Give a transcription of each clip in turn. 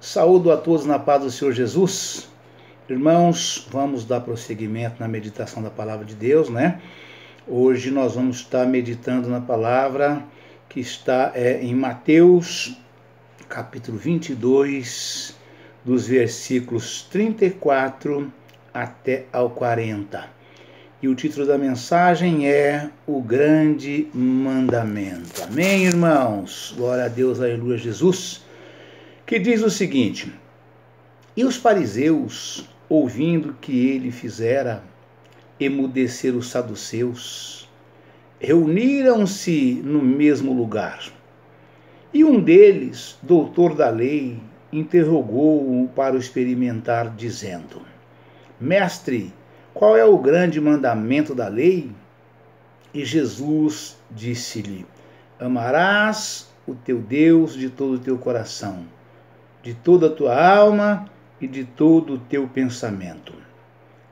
Saúdo a todos na paz do Senhor Jesus. Irmãos, vamos dar prosseguimento na meditação da palavra de Deus, né? Hoje nós vamos estar meditando na palavra que está em Mateus, capítulo 22, dos versículos 34 até ao 40. E o título da mensagem é O Grande Mandamento. Amém, irmãos? Glória a Deus, aleluia, Jesus. Que diz o seguinte: E os fariseus, ouvindo que ele fizera emudecer os saduceus, reuniram-se no mesmo lugar. E um deles, doutor da lei, interrogou-o para o experimentar, dizendo: Mestre, qual é o grande mandamento da lei? E Jesus disse-lhe: Amarás o teu Deus de todo o teu coração, de toda a tua alma e de todo o teu pensamento.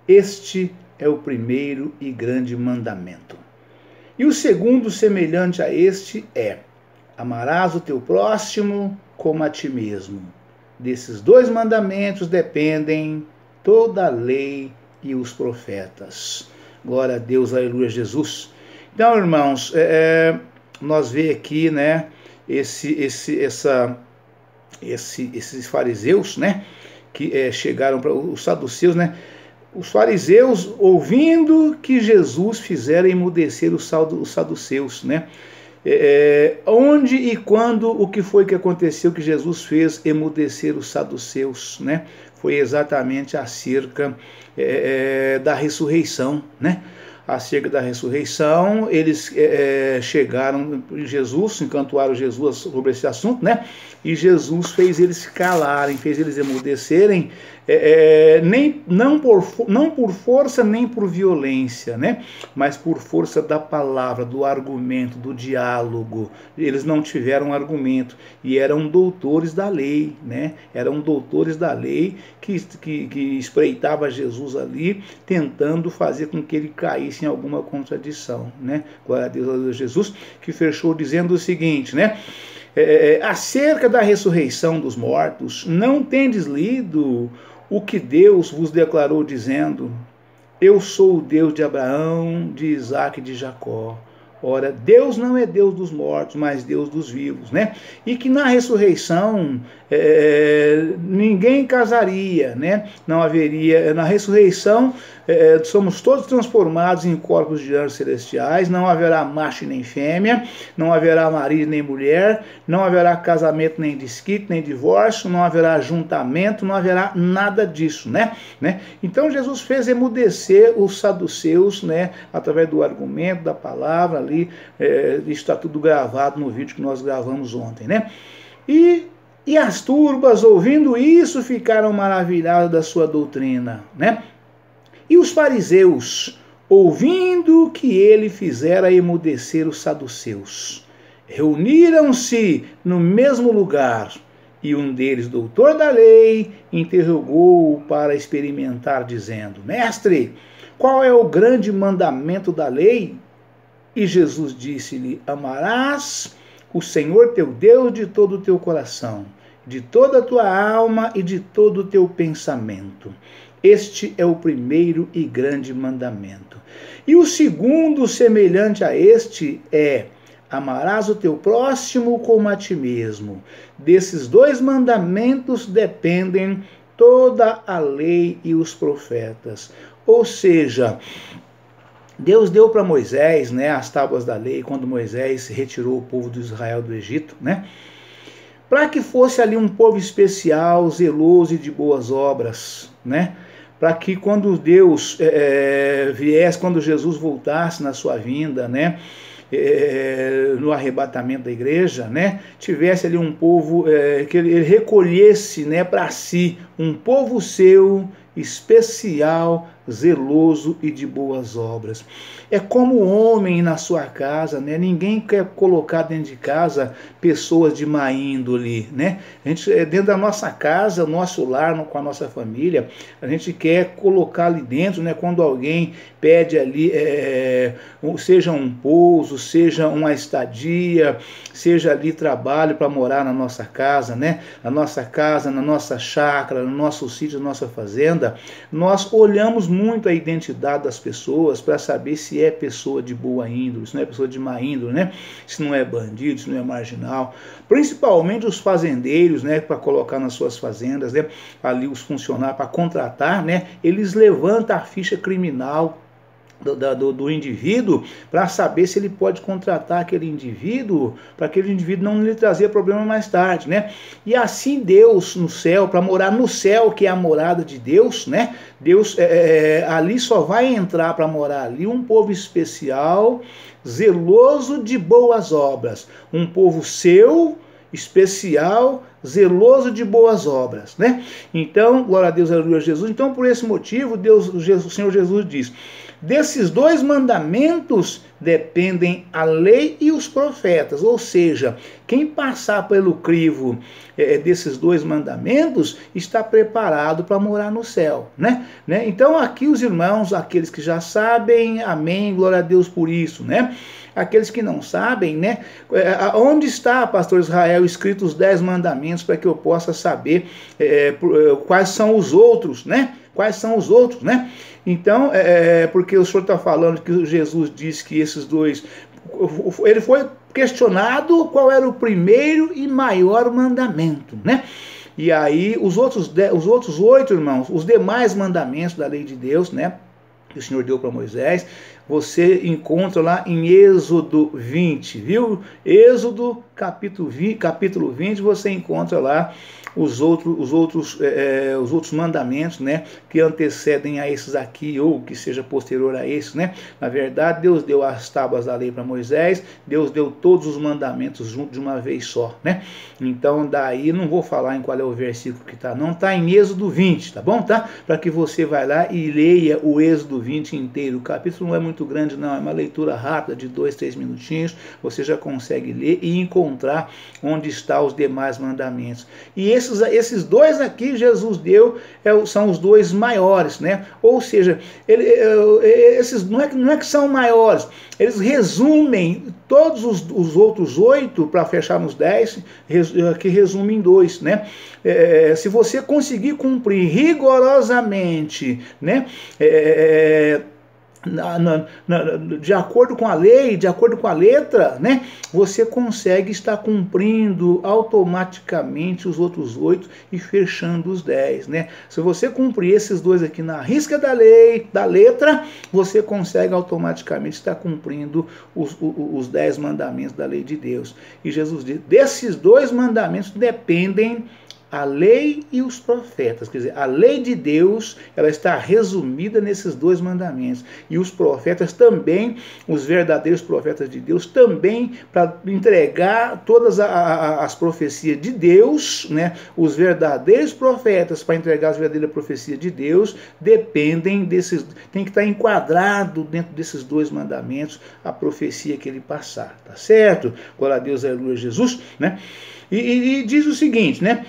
Este é o primeiro e grande mandamento. E o segundo, semelhante a este, é: amarás o teu próximo como a ti mesmo. Desses dois mandamentos dependem toda a lei e os profetas. Glória a Deus, aleluia, Jesus. Então, irmãos, nós vemos aqui, né, esses fariseus, né, que chegaram para os saduceus, né, os fariseus ouvindo que Jesus fizera emudecer os saduceus, né, onde e quando, o que foi que aconteceu que Jesus fez emudecer os saduceus, né? Foi exatamente acerca da ressurreição, né? Acerca da ressurreição, eles chegaram em Jesus, encantoaram Jesus sobre esse assunto, né? E Jesus fez eles calarem, fez eles emudecerem, não por força nem por violência, né? Mas por força da palavra, do argumento, do diálogo. Eles não tiveram argumento e eram doutores da lei, né? Eram doutores da lei que espreitava Jesus ali, tentando fazer com que ele caísse em alguma contradição, né? Glória a Deus, Jesus, que fechou dizendo o seguinte, né? Acerca da ressurreição dos mortos, não tendes lido o que Deus vos declarou dizendo: Eu sou o Deus de Abraão, de Isaque e de Jacó. Ora, Deus não é Deus dos mortos, mas Deus dos vivos, né? E que na ressurreição ninguém casaria, né? Não haveria, na ressurreição somos todos transformados em corpos de anjos celestiais, não haverá macho nem fêmea, não haverá marido nem mulher, não haverá casamento nem desquite, nem divórcio, não haverá ajuntamento, não haverá nada disso, né? Então Jesus fez emudecer os saduceus, né? Através do argumento, da palavra ali, está tudo gravado no vídeo que nós gravamos ontem, né? E as turbas, ouvindo isso, ficaram maravilhadas da sua doutrina, né? E os fariseus, ouvindo que ele fizera emudecer os saduceus, reuniram-se no mesmo lugar, e um deles, doutor da lei, interrogou-o para experimentar, dizendo: Mestre, qual é o grande mandamento da lei? E Jesus disse-lhe: Amarás o Senhor teu Deus de todo o teu coração, de toda a tua alma e de todo o teu pensamento. Este é o primeiro e grande mandamento. E o segundo, semelhante a este, é: amarás o teu próximo como a ti mesmo. Desses dois mandamentos dependem toda a lei e os profetas. Ou seja, Deus deu para Moisés, né, as tábuas da lei, quando Moisés retirou o povo de Israel do Egito, né, para que fosse ali um povo especial, zeloso e de boas obras, né, para que quando Deus viesse, quando Jesus voltasse na sua vinda, né, no arrebatamento da igreja, né, tivesse ali um povo, que ele recolhesse, né, para si um povo seu, especial, zeloso e de boas obras. É como homem na sua casa, né? Ninguém quer colocar dentro de casa pessoas de má índole, né? A gente, dentro da nossa casa, nosso lar, com a nossa família, a gente quer colocar ali dentro, né? Quando alguém pede ali, seja um pouso, seja uma estadia, seja ali trabalho para morar na nossa casa, né? Na nossa casa, na nossa chácara, no nosso sítio, na nossa fazenda, nós olhamos muito a identidade das pessoas para saber se é pessoa de boa índole, se não é pessoa de má índole, né? Se não é bandido, se não é marginal. Principalmente os fazendeiros, né? Para colocar nas suas fazendas, né? Ali os funcionários para contratar, né? Eles levantam a ficha criminal do indivíduo para saber se ele pode contratar aquele indivíduo, para aquele indivíduo não lhe trazer problema mais tarde, né? E assim Deus no céu, para morar no céu, que é a morada de Deus, né? Deus ali só vai entrar para morar ali um povo especial, zeloso de boas obras, um povo seu, especial, zeloso de boas obras, né? Então, glória a Deus, aleluia, Jesus. Então, por esse motivo, o Senhor Jesus diz: desses dois mandamentos dependem a lei e os profetas. Ou seja, quem passar pelo crivo desses dois mandamentos está preparado para morar no céu, né? Então aqui os irmãos, aqueles que já sabem, amém, glória a Deus por isso, né? Aqueles que não sabem, né? Onde está, pastor Israel, escritos os 10 mandamentos para que eu possa saber quais são os outros, né? Quais são os outros, né? Então, porque o senhor está falando que Jesus disse que esses dois... Ele foi questionado qual era o primeiro e maior mandamento, né? E aí, os outros 8, irmãos, os demais mandamentos da lei de Deus, né? Que o Senhor deu para Moisés, você encontra lá em Êxodo 20, viu? Êxodo capítulo 20, você encontra lá os outros mandamentos, né, que antecedem a esses aqui, ou que seja posterior a esses, né? Na verdade, Deus deu as tábuas da lei para Moisés, Deus deu todos os mandamentos junto de uma vez só, né? Então, daí, não vou falar em qual é o versículo que está, não, está em Êxodo 20, tá bom? Tá? Para que você vai lá e leia o Êxodo 20 inteiro. O capítulo não é muito grande, não, é uma leitura rápida de 2, 3 minutinhos, você já consegue ler e encontrar onde estão os demais mandamentos. E esses dois aqui Jesus deu, são os dois maiores, né? Ou seja, esses não é que são maiores, eles resumem todos os outros 8, para fechar nos 10, que resumem em 2, né? Se você conseguir cumprir rigorosamente, né? De acordo com a lei, de acordo com a letra, né, você consegue estar cumprindo automaticamente os outros 8 e fechando os 10, né? Se você cumprir esses 2 aqui na risca da lei, da letra, você consegue automaticamente estar cumprindo os 10 mandamentos da lei de Deus. E Jesus diz: desses 2 mandamentos dependem a lei e os profetas. Quer dizer, a lei de Deus, ela está resumida nesses 2 mandamentos. E os profetas também, os verdadeiros profetas de Deus, também, para entregar todas as profecias de Deus, né? Os verdadeiros profetas, para entregar as verdadeiras profecias de Deus, dependem desses, tem que estar enquadrado dentro desses 2 mandamentos, a profecia que ele passar, tá certo? Glória a Deus, aleluia, Jesus, né? E diz o seguinte, né?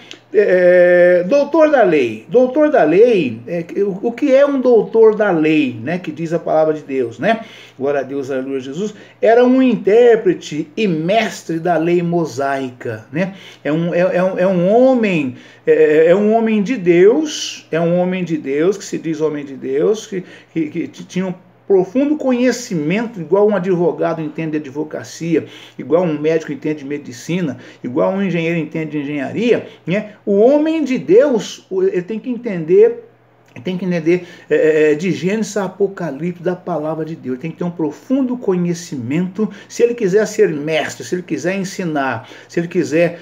Doutor da lei, o que é um doutor da lei, né? Que diz a palavra de Deus, né? Glória a Deus, aleluia, Jesus. Era um intérprete e mestre da lei mosaica, né? É um homem de Deus, que se diz homem de Deus, que tinha um profundo conhecimento, igual um advogado entende de advocacia, igual um médico entende de medicina, igual um engenheiro entende de engenharia, né? O homem de Deus, ele tem que entender de Gênesis a Apocalipse, da palavra de Deus. Ele tem que ter um profundo conhecimento. Se ele quiser ser mestre, se ele quiser ensinar, se ele quiser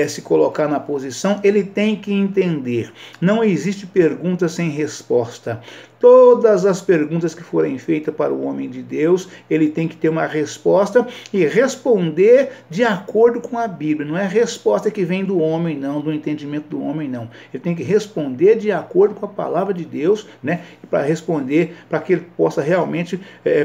se colocar na posição, ele tem que entender. Não existe pergunta sem resposta. Todas as perguntas que forem feitas para o homem de Deus, ele tem que ter uma resposta e responder de acordo com a Bíblia. Não é a resposta que vem do homem, não, do entendimento do homem, não. Ele tem que responder de acordo com a palavra de Deus, né? Para responder, para que ele possa realmente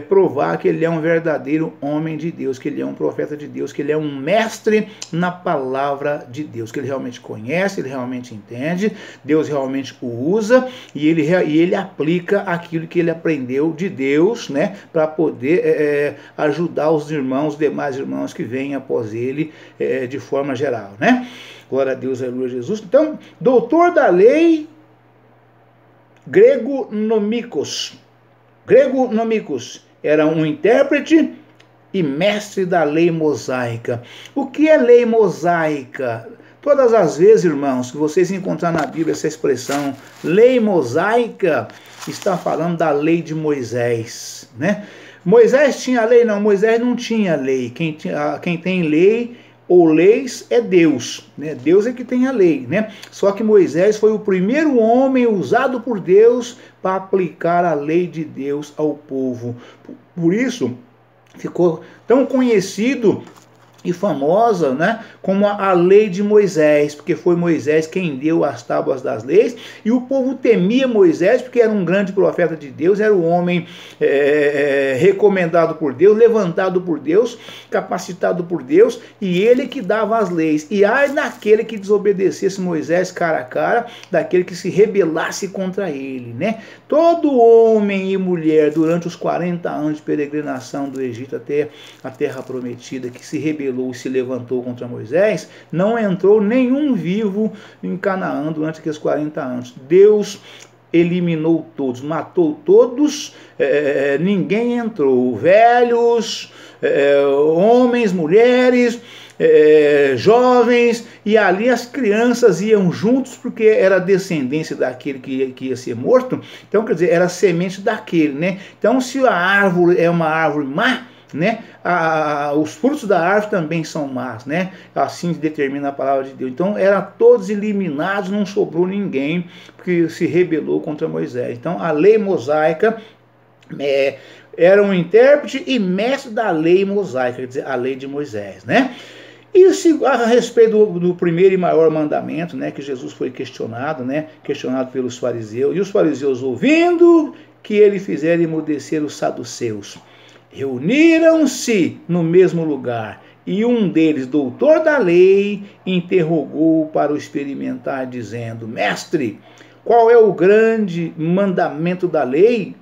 provar que ele é um verdadeiro homem de Deus, que ele é um profeta de Deus, que ele é um mestre na palavra de Deus, que ele realmente conhece, ele realmente entende, Deus realmente o usa e ele aplica aquilo que ele aprendeu de Deus, né? Para poder ajudar os irmãos, os demais irmãos que vêm após ele de forma geral, né? Glória a Deus, aleluia, Jesus. Então, doutor da lei, grego nomikos. Grego nomikos era um intérprete e mestre da lei mosaica. O que é lei mosaica? Todas as vezes, irmãos, que vocês encontrarem na Bíblia essa expressão, lei mosaica, está falando da lei de Moisés, né? Moisés tinha lei? Não, Moisés não tinha lei. Quem tem lei ou leis é Deus, né? Deus é que tem a lei, né? Só que Moisés foi o primeiro homem usado por Deus para aplicar a lei de Deus ao povo. Por isso ficou tão conhecido e famosa, né, como a lei de Moisés, porque foi Moisés quem deu as tábuas das leis, e o povo temia Moisés, porque era um grande profeta de Deus, era um homem recomendado por Deus, levantado por Deus, capacitado por Deus, e ele que dava as leis. E ai daquele que desobedecesse Moisés cara a cara, daquele que se rebelasse contra ele, né? Todo homem e mulher, durante os 40 anos de peregrinação do Egito até a terra prometida, que se rebelou e se levantou contra Moisés, não entrou nenhum vivo em Canaã durante aqueles 40 anos. Deus eliminou todos, matou todos, ninguém entrou. Velhos, homens, mulheres, jovens, e ali as crianças iam juntos porque era descendência daquele que ia ser morto. Então, quer dizer, era semente daquele, né? Então, se a árvore é uma árvore má, né, os frutos da árvore também são más, né? Assim determina a palavra de Deus. Então eram todos eliminados, não sobrou ninguém porque se rebelou contra Moisés. Então a lei mosaica era um intérprete e mestre da lei mosaica, quer dizer, a lei de Moisés, né? E a respeito do primeiro e maior mandamento, né, que Jesus foi questionado, né, questionado pelos fariseus, e os fariseus, ouvindo que ele fizera emudecer os saduceus, reuniram-se no mesmo lugar, e um deles, doutor da lei, interrogou para o experimentar, dizendo: Mestre, qual é o grande mandamento da lei?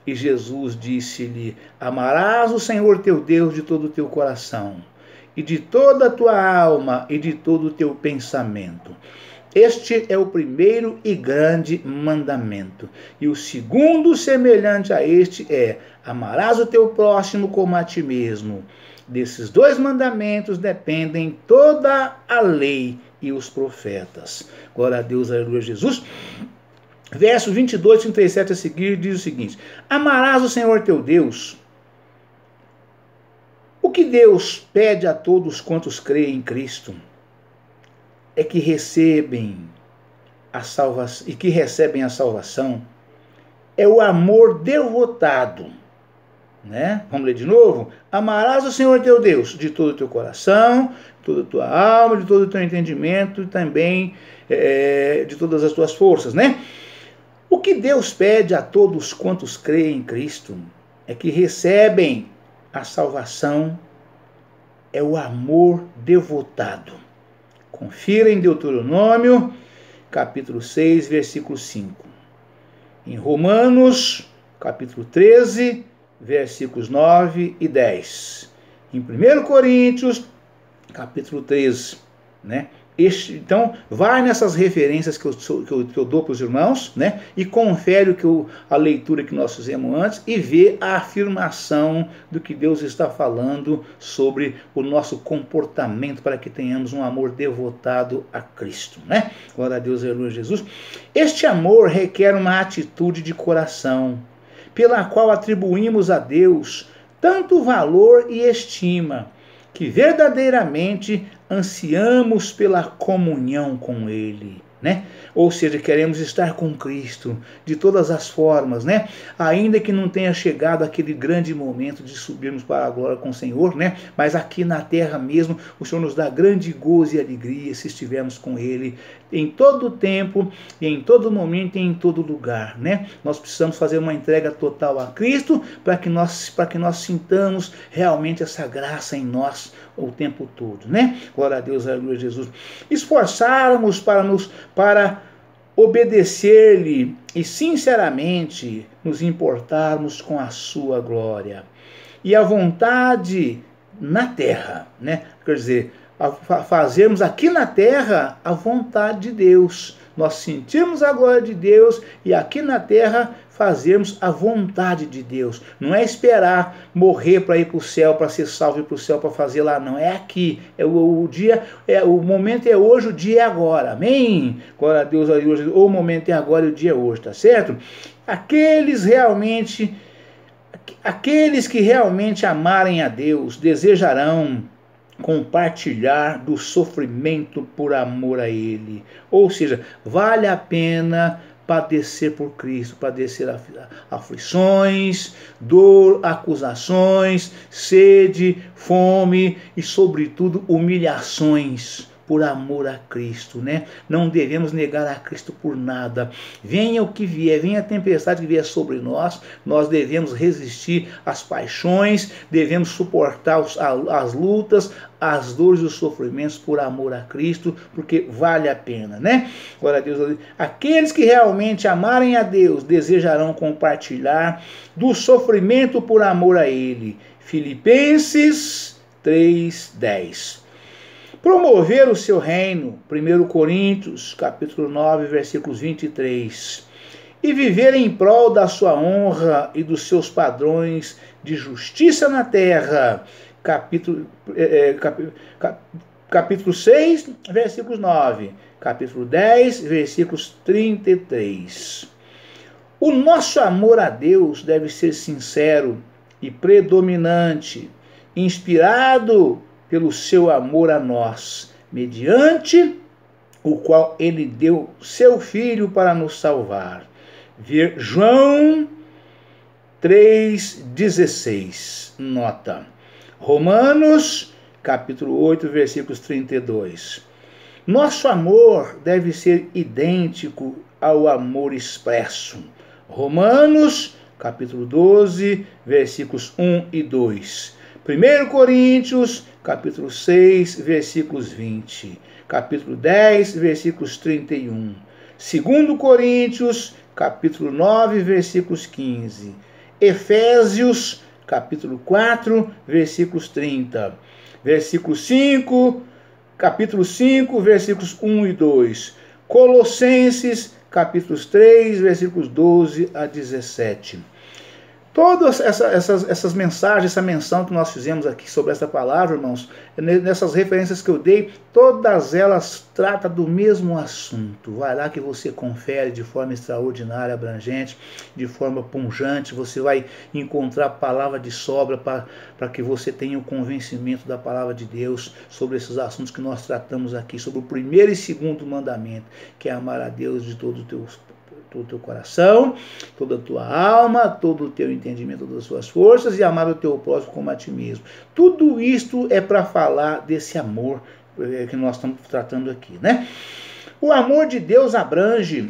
E Jesus disse-lhe: Amarás o Senhor teu Deus de todo o teu coração, e de toda a tua alma, e de todo o teu pensamento. Este é o primeiro e grande mandamento. E o segundo, semelhante a este, é: amarás o teu próximo como a ti mesmo. Desses dois mandamentos dependem toda a lei e os profetas. Glória a Deus, aleluia, Jesus. Verso 22, 37 a seguir diz o seguinte: amarás o Senhor teu Deus. O que Deus pede a todos quantos creem em Cristo é que recebem a salvação, e que recebem a salvação, é o amor devotado, né? Vamos ler de novo? Amarás o Senhor teu Deus de todo o teu coração, de toda a tua alma, de todo o teu entendimento e também de todas as tuas forças, né? O que Deus pede a todos quantos creem em Cristo é que recebem a salvação, é o amor devotado. Confira em Deuteronômio, capítulo 6, versículo 5. Em Romanos, capítulo 13, versículos 9 e 10. Em 1 Coríntios, capítulo 13, né? Então, vai nessas referências que eu dou para os irmãos, né? E confere a leitura que nós fizemos antes e vê a afirmação do que Deus está falando sobre o nosso comportamento para que tenhamos um amor devotado a Cristo, né? Glória a Deus, aleluia, Jesus. Este amor requer uma atitude de coração, pela qual atribuímos a Deus tanto valor e estima, que verdadeiramente ansiamos pela comunhão com Ele. né? Ou seja, queremos estar com Cristo de todas as formas, né? Ainda que não tenha chegado aquele grande momento de subirmos para a glória com o Senhor, né? Mas aqui na terra mesmo, o Senhor nos dá grande gozo e alegria se estivermos com Ele em todo tempo, e em todo momento e em todo lugar, né? Nós precisamos fazer uma entrega total a Cristo para que nós sintamos realmente essa graça em nós o tempo todo, né? Glória a Deus, aleluia, Jesus. Esforçarmos para obedecer-lhe e sinceramente nos importarmos com a sua glória e a vontade na terra, né? Quer dizer, fazermos aqui na terra a vontade de Deus. Nós sentirmos a glória de Deus e aqui na terra fazermos a vontade de Deus. Não é esperar morrer para ir para o céu, para ser salvo e ir para o céu para fazer lá, não. É aqui. O momento é hoje, o dia é agora. Amém? Glória a Deus, o momento é agora e o dia é hoje, tá certo? Aqueles que realmente amarem a Deus desejarão compartilhar do sofrimento por amor a Ele. Ou seja, vale a pena padecer por Cristo, padecer aflições, dor, acusações, sede, fome e, sobretudo, humilhações por amor a Cristo, né? Não devemos negar a Cristo por nada. Venha o que vier, venha a tempestade que vier sobre nós, nós devemos resistir às paixões, devemos suportar as lutas, as dores e os sofrimentos por amor a Cristo, porque vale a pena, né? Glória a Deus. Aqueles que realmente amarem a Deus desejarão compartilhar do sofrimento por amor a Ele. Filipenses 3:10. Promover o seu reino, 1 Coríntios, capítulo 9, versículos 23, e viver em prol da sua honra e dos seus padrões de justiça na terra, capítulo 6, versículos 9, capítulo 10, versículos 33. O nosso amor a Deus deve ser sincero e predominante, inspirado pelo seu amor a nós, mediante o qual ele deu seu Filho para nos salvar. Ver João 3,16. Nota. Romanos, capítulo 8, versículos 32. Nosso amor deve ser idêntico ao amor expresso. Romanos, capítulo 12, versículos 1 e 2. 1 Coríntios, capítulo 6, versículos 20. Capítulo 10, versículos 31. 2 Coríntios, capítulo 9, versículos 15. Efésios, capítulo 4, versículos 30. Versículo 5, capítulo 5, versículos 1 e 2. Colossenses, capítulos 3, versículos 12 a 17. Todas essas mensagens, essa menção que nós fizemos aqui sobre essa palavra, irmãos, nessas referências que eu dei, todas elas tratam do mesmo assunto. Vai lá que você confere de forma extraordinária, abrangente, de forma pungente, você vai encontrar palavra de sobra para que você tenha o convencimento da palavra de Deus sobre esses assuntos que nós tratamos aqui, sobre o primeiro e segundo mandamento, que é amar a Deus de todo o teu coração, toda a tua alma, todo o teu entendimento, todas as suas forças, e amar o teu próximo como a ti mesmo. Tudo isto é para falar desse amor que nós estamos tratando aqui, né? O amor de Deus abrange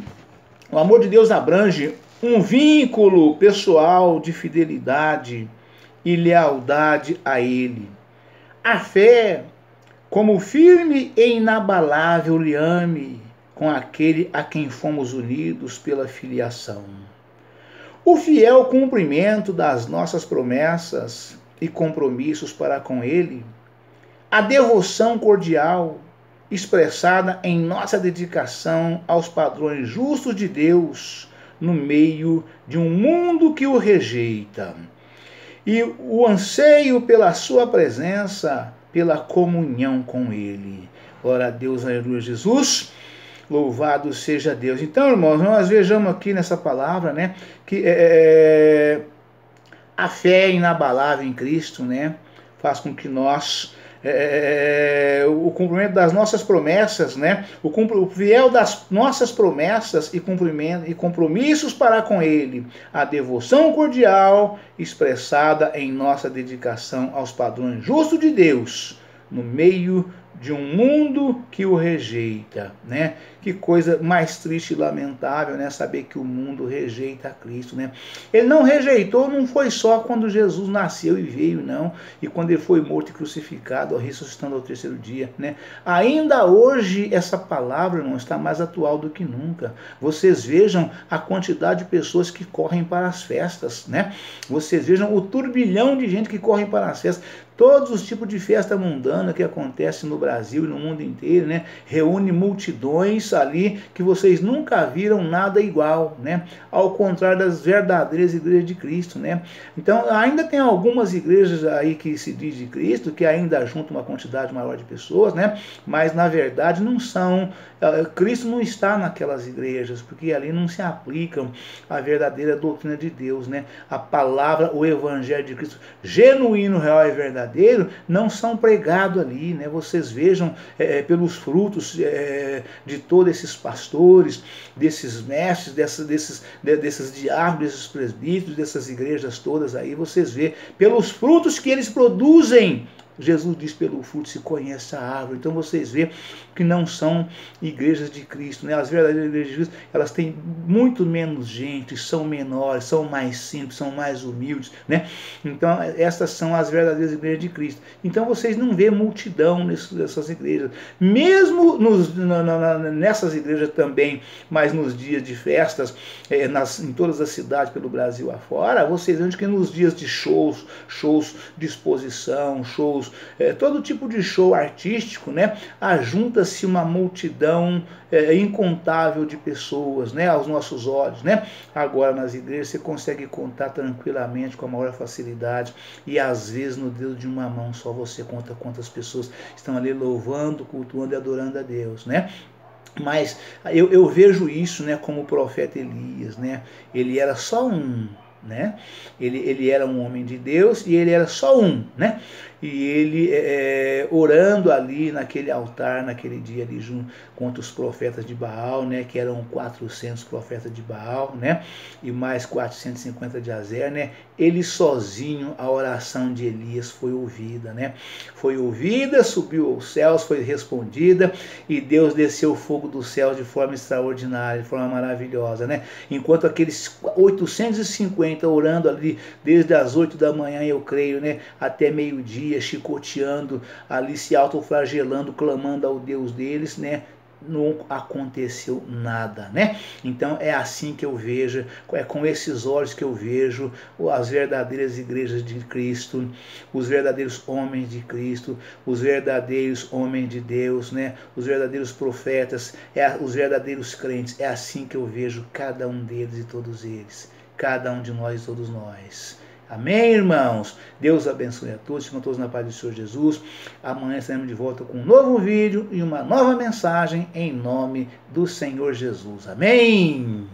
um vínculo pessoal de fidelidade e lealdade a Ele. A fé, como firme e inabalável liame com aquele a quem fomos unidos pela filiação. O fiel cumprimento das nossas promessas e compromissos para com Ele, a devoção cordial expressada em nossa dedicação aos padrões justos de Deus no meio de um mundo que o rejeita, e o anseio pela sua presença, pela comunhão com Ele. Glória a Deus, aleluia, Jesus. Louvado seja Deus. Então, irmãos, nós vejamos aqui nessa palavra, né, que a fé inabalável em Cristo, né, faz com que nós o cumprimento das nossas promessas, né? O fiel das nossas promessas e compromissos para com Ele, a devoção cordial expressada em nossa dedicação aos padrões justos de Deus, no meio de um mundo que o rejeita, né? Que coisa mais triste e lamentável, né? Saber que o mundo rejeita Cristo, né? Ele não rejeitou, não foi só quando Jesus nasceu e veio, não, e quando ele foi morto e crucificado, ressuscitando ao terceiro dia, né? Ainda hoje essa palavra não está mais atual do que nunca. Vocês vejam a quantidade de pessoas que correm para as festas, né? Vocês vejam o turbilhão de gente que corre para as festas. Todos os tipos de festa mundana que acontece no Brasil e no mundo inteiro, né? Reúne multidões ali que vocês nunca viram nada igual, né? Ao contrário das verdadeiras igrejas de Cristo, né? Então, ainda tem algumas igrejas aí que se diz de Cristo, que ainda juntam uma quantidade maior de pessoas, né? Mas, na verdade, não são... Cristo não está naquelas igrejas, porque ali não se aplicam a verdadeira doutrina de Deus, né? A palavra, o evangelho de Cristo, genuíno, real e verdadeiro, não são pregados ali, né? Vocês vejam pelos frutos de todos esses pastores, desses mestres, desses diáconos, desses presbíteros, dessas igrejas todas aí, vocês vê pelos frutos que eles produzem. Jesus diz, pelo fruto se conhece a árvore. Então vocês vê que não são igrejas de Cristo, né? As verdadeiras igrejas de Cristo, elas têm muito menos gente, são menores, são mais simples, são mais humildes, né? Então essas são as verdadeiras igrejas de Cristo. Então vocês não vê multidão nessas igrejas. Mesmo nessas igrejas também, mas nos dias de festas, em todas as cidades pelo Brasil afora, vocês veem que nos dias de shows de exposição, shows, todo tipo de show artístico, né? Ajunta-se uma multidão incontável de pessoas, né? Aos nossos olhos, né? Agora nas igrejas você consegue contar tranquilamente, com a maior facilidade, e às vezes no dedo de uma mão só você conta quantas pessoas estão ali louvando, cultuando e adorando a Deus, né? Mas eu vejo isso, né, como o profeta Elias, né? Ele era só um, né? Ele era um homem de Deus e ele era só um, né? E ele orando ali naquele altar, naquele dia ali junto contra os profetas de Baal, né? Que eram 400 profetas de Baal, né? E mais 450 de Azer, né? Ele sozinho, a oração de Elias foi ouvida, né? Foi ouvida, subiu aos céus, foi respondida, e Deus desceu o fogo dos céus de forma extraordinária, de forma maravilhosa, né? Enquanto aqueles 850 orando ali desde as 8 da manhã, eu creio, né? Até meio-dia, chicoteando ali, se autoflagelando, clamando ao Deus deles, né? Não aconteceu nada, né? Então é assim que eu vejo, é com esses olhos que eu vejo as verdadeiras igrejas de Cristo, os verdadeiros homens de Cristo, os verdadeiros homens de Deus, né? Os verdadeiros profetas, os verdadeiros crentes. É assim que eu vejo cada um deles e todos eles, cada um de nós e todos nós. Amém, irmãos? Deus abençoe a todos, ficam todos na paz do Senhor Jesus. Amanhã estaremos de volta com um novo vídeo e uma nova mensagem em nome do Senhor Jesus. Amém?